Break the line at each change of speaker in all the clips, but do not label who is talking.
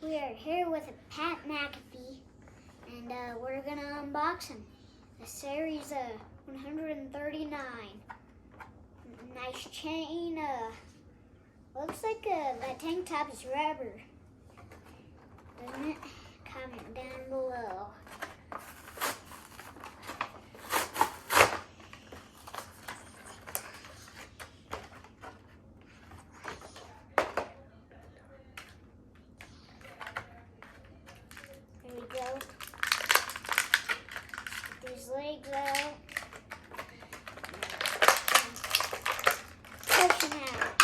We are here with Pat MCafee, and we're gonna unbox him. The series 139. Nice chain. Looks like that tank top is rubber, doesn't it? Comment down below. There we go. Get these legs out. Push them out.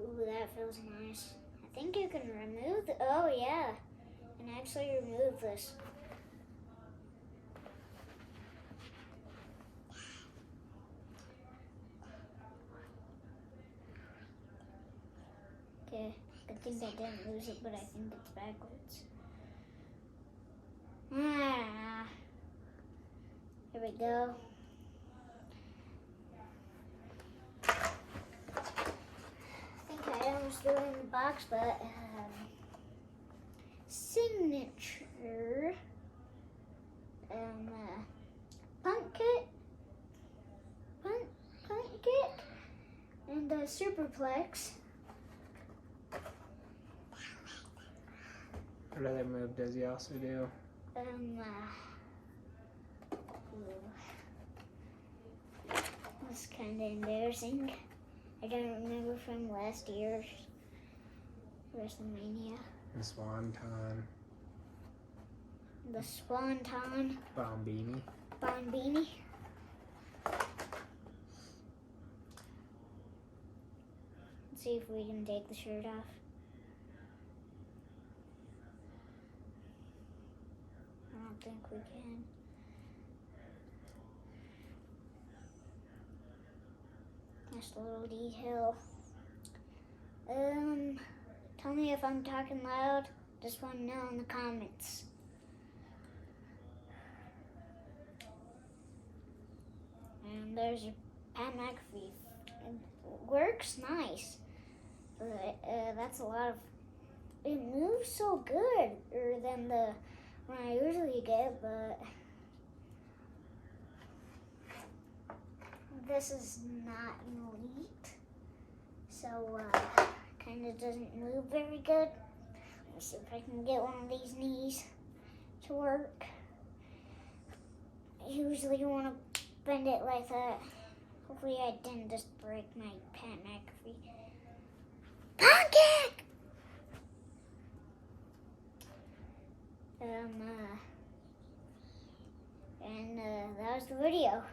Ooh, that feels nice. I think you can remove the, oh yeah, you can actually remove this. Okay, good thing I didn't lose it, but I think it's backwards. Here we go. I think I almost threw it in the box, but signature punt kick, and superplex.
What other move does he also do?
That's kind of embarrassing. I don't remember from last year's WrestleMania.
The Swanton.
The Swanton.
Bombini.
Bombini. Let's see if we can take the shirt off. I don't think we can. Just a little detail. Tell me if I'm talking loud. Just want to know in the comments. And there's your Pat MCafee. It works nice. But that's a lot of. It moves so good than the one I usually get, but this is not elite, so kind of doesn't move very good. Let me see if I can get one of these knees to work. Usually you want to bend it like that. Hopefully I didn't just break my Pat MCafee. Pancake! And that was the video.